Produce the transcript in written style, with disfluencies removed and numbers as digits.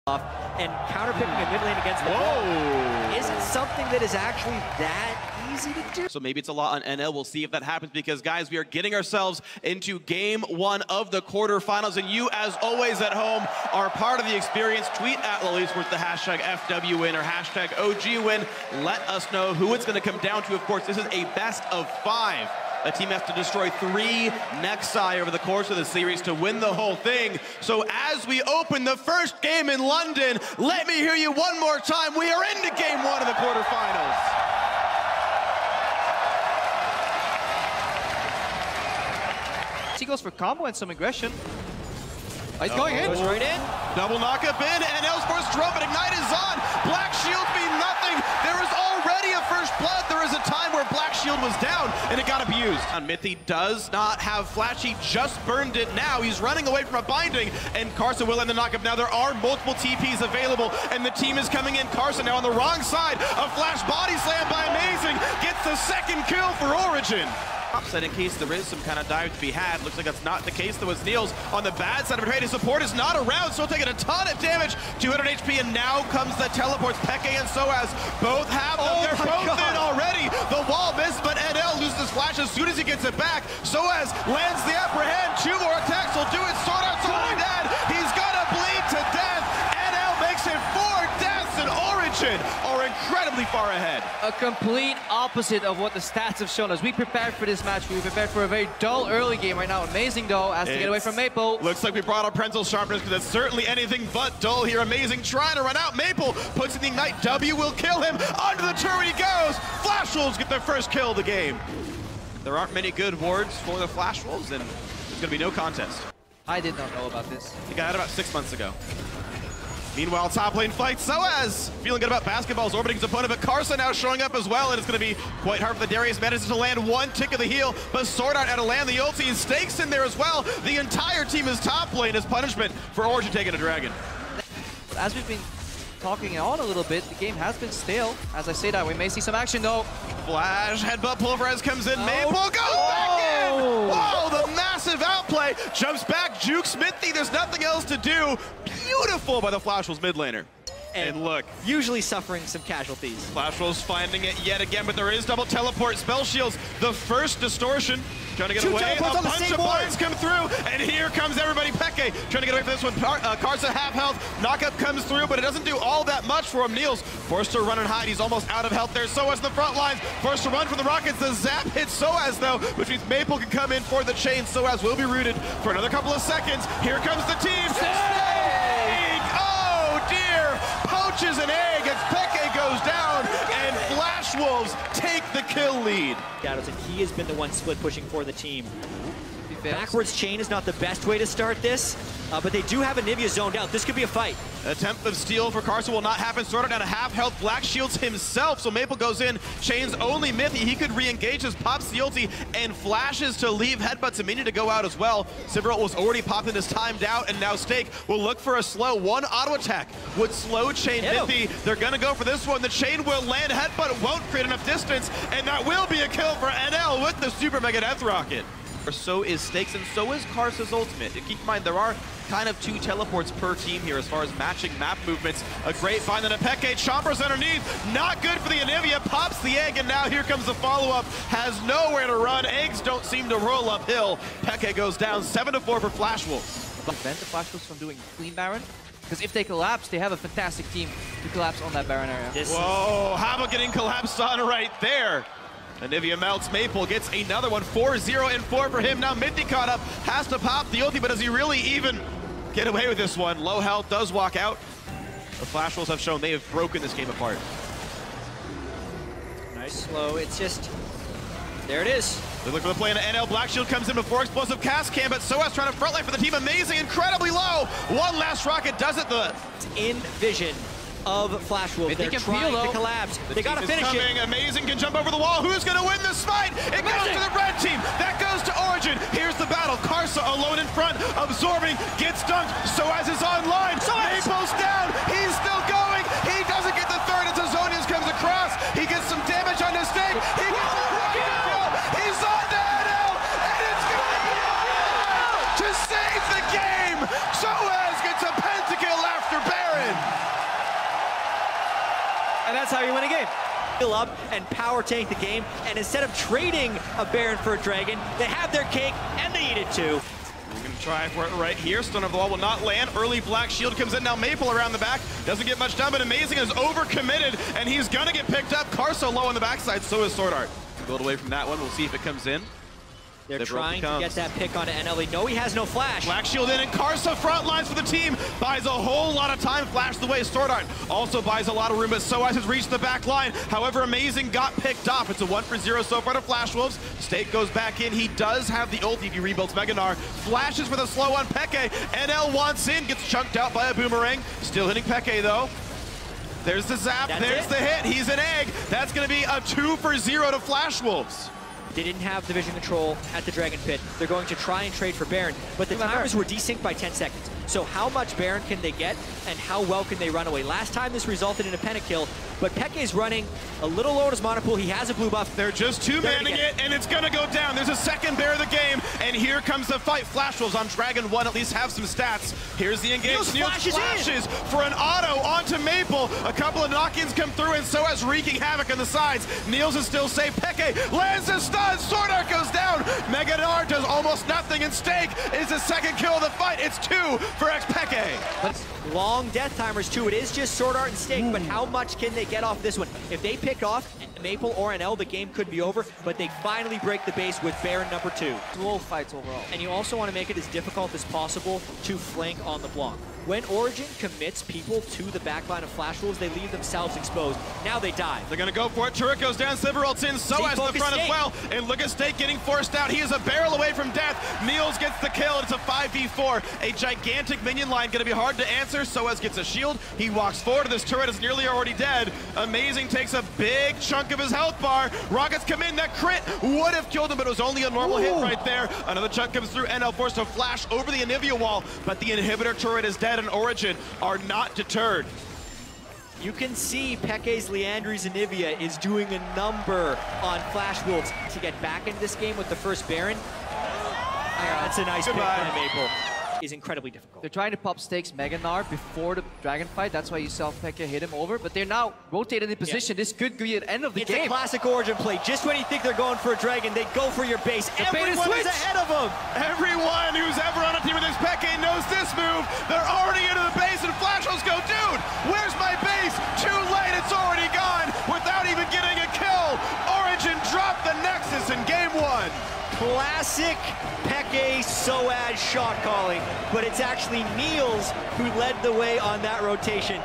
and counterpicking a mid lane against the wall isn't something that is actually that easy to do. So maybe it's a lot on NL. We'll see if that happens because, guys, we are getting ourselves into game one of the quarterfinals, and you, as always at home, are part of the experience. Tweet at LMHT with the hashtag FW win or hashtag OG win. Let us know who it's going to come down to. Of course, this is a best of 5. A team has to destroy 3 Nexi over the course of the series to win the whole thing. So as we open the first game in London, let me hear you one more time. We are into game 1 of the quarterfinals. He goes for combo and some aggression. He's going in. Goes right in. Double knockup in, and Elspeth's drone, but Ignite is on. Black Shield mean nothing. There is already a first blood. There is a time where Black Shield was down, and it got abused. And Mithy does not have Flash. He just burned it now. He's running away from a binding, and Carson will end the knockup. Now there are multiple TPs available, and the team is coming in. Carson now on the wrong side. A Flash body slam by Amazing. Gets the second kill for Origen. Upset in case there is some kind of dive to be had. Looks like that's not the case, though, as Niels on the bad side of it. His support is not around, still taking a ton of damage. 200 HP, and now comes the teleports. Peke and Soaz both have them. They're both in already. The wall misses, but NL loses his flash as soon as he gets it back. Soaz lands the apprehend. 2 more attacks will do it. Sword Art's already dead. He's gonna bleed to death. NL makes it 4 deaths, and Origen are incredibly far ahead. A complete opposite of what the stats have shown us. We prepared for this match. We prepared for a very dull early game right now. Amazing, though, has to get away from Maple. Looks like we brought our Prenzel sharpness because it's certainly anything but dull here. Amazing trying to run out. Maple puts in the Ignite. W will kill him. Under the turret he goes. Flash Wolves get their first kill of the game. There aren't many good wards for the Flash Wolves, and there's going to be no contest. I did not know about this. He got it about 6 months ago. Meanwhile, top lane fight. Soaz feeling good about basketballs orbiting his opponent, but Carson now showing up as well, and it's going to be quite hard for the Darius. Manages to land 1 tick of the heel, but Sword Art out to land the ulti, and Stakes in there as well. The entire team is top lane as punishment for Origen taking a dragon. As we've been talking on a little bit, the game has been stale. As I say that, we may see some action, though. Flash, headbutt, pulverize comes in. Maple goes back in! Whoa, the massive outplay. Jumps back, jukes Smithy. There's nothing else to do. Beautiful by the Flash Wolves mid laner. And look, usually suffering some casualties. Flash Wolves finding it yet again, but there is double teleport. Spell shields, the first distortion. Trying to get away. A bunch of blinds come through, and here comes everybody. Peke trying to get away from this one. Carson half health. Knockup comes through, but it doesn't do all that much for him. Niels forced to run and hide. He's almost out of health there. Soaz in the front lines. Forced to run from the Rockets. The zap hits Soaz, though, which means Maple can come in for the chain. Soaz will be rooted for another couple of seconds. Here comes the team. Oh, dear. Poaches an egg as Peke goes down, and Flash Wolves take the kill lead. Shadows, and he has been the one split pushing for the team. Backwards chain is not the best way to start this, but they do have Anivia zoned out. This could be a fight. Attempt of steal for Carson will not happen. Sorted down to half health. Black shields himself, so Maple goes in. Chains only Mithy. He could re-engage his pops the ulti and flashes to leave headbutts immediate to go out as well. Sivert was already popped in his timed out, and now Stake will look for a slow. 1 auto attack would slow chain Mithy. They're gonna go for this one. The chain will land. Headbutt won't create enough distance, and that will be a kill for NL with the Super Mega Death Rocket. So is Stakes, and so is Carson's ultimate. Keep in mind, there are kind of 2 teleports per team here as far as matching map movements. A great find on a Peke. Chompers underneath. Not good for the Anivia. Pops the egg, and now here comes the follow-up. Has nowhere to run. Eggs don't seem to roll uphill. Peke goes down 7-4 for Flash Wolves. Prevent the Flash Wolves from doing clean Baron, because if they collapse, they have a fantastic team to collapse on that Baron area. Whoa, how about getting collapsed on right there? Anivia melts. Maple gets another one. 4-0 and 4 for him. Now Minty caught up. Has to pop the ulti, but does he really even get away with this one? Low health does walk out. The Flash Wolves have shown they have broken this game apart. Nice slow. It's just... there it is. They look for the play in NL. Black Shield comes in before explosive cast cam, but Soaz trying to frontline for the team. Amazing, incredibly low. One last rocket does it. The in vision of Flash Wolves. They're trying to collapse. They gotta finish it. Amazing can jump over the wall. Who's gonna win this fight? It goes to the red team. That goes to Origen. Here's the battle. Karsa alone in front, absorbing, gets dunked. Soaz is online. Maple's down. He's still going. He doesn't get the third as Azonius comes across. He gets some damage on his stake. He gets the kill. He's on to NL, and it's gonna be to save the game. Soaz gets a pentakill after Baron. And that's how you win a game. Fill up and power tank the game, and instead of trading a Baron for a Dragon, they have their cake and they eat it too. We're gonna try for it right here. Stone of the Wall will not land. Early Black Shield comes in. Now Maple around the back. Doesn't get much done, but Amazing is overcommitted, and he's gonna get picked up. Carso low on the backside, so is Sword Art. Build away from that one. We'll see if it comes in. They're trying to get that pick onto NL. They know he has no flash. Black Shield in, and Carso front lines for the team. Buys a whole lot of time. Flashed away. Sword Art also buys a lot of room, but Soaz has reached the back line. However, Amazing got picked off. It's a 1-for-0 so far to Flash Wolves. Stake goes back in. He does have the ult. He rebuilds Meganar. Flashes with a slow on Peke. NL wants in. Gets chunked out by a boomerang. Still hitting Peke, though. There's the zap. There's the hit. He's an egg. That's going to be a 2-for-0 to Flash Wolves. They didn't have the vision control at the Dragon Pit. They're going to try and trade for Baron, but the timers were desynced by 10 seconds. So how much Baron can they get, and how well can they run away? Last time this resulted in a pentakill, but Peke is running a little low on his mana pool. He has a blue buff. They're just two-manning it, and it's gonna go down. There's a second bear of the game, and here comes the fight. Flash Wolves on Dragon 1 at least have some stats. Here's the engage. Niels flashes for an auto onto Maple. A couple of knock-ins come through, and so has wreaking havoc on the sides. Niels is still safe. Peke lands a stun. Sword Art goes down. Meganar does almost nothing, and Stake is the second kill of the fight. It's 2 for Peke. But long death timers too. It is just Sword Art and Stake, but how much can they get off this one? If they pick off Maple or NL, the game could be over, but they finally break the base with Baron number 2. Dual fights overall. And you also want to make it as difficult as possible to flank on the block. When Origen commits people to the backline of Flash Wolves, they leave themselves exposed. Now they dive. They're going to go for it. Turret goes down. Sliver ults in. So as the front as well. And look at Stake getting forced out. He is a barrel away from death. Niels gets the kill. It's a 5v4. A gigantic minion line. Going to be hard to answer. So as gets a shield. He walks forward. This turret is nearly already dead. Amazing takes a big chunk of his health bar. Rockets come in. That crit would have killed him, but it was only a normal hit right there. Another chunk comes through. NL forced to flash over the Anivia wall, but the inhibitor turret is dead, and Origen are not deterred. You can see Peke's Liandry's Anivia is doing a number on Flash Wolves to get back into this game with the first Baron. That's a nice pick by Maple. Is incredibly difficult. They're trying to pop Stake's Meganar before the Dragon fight. That's why you saw Peke hit him over, but they're now rotated in position. This could be an end of the game. It's a classic Origen play. Just when you think they're going for a Dragon, they go for your base. Everyone is ahead of them. Everyone who's ever on a team with this Peke knows this move. They're already into the base, and Flash Wolves go, dude, where's my base? Too late, it's already gone without even getting a kill. Origen dropped the Nexus in game 1. Classic Peke Soaz shot calling, but it's actually Niels who led the way on that rotation.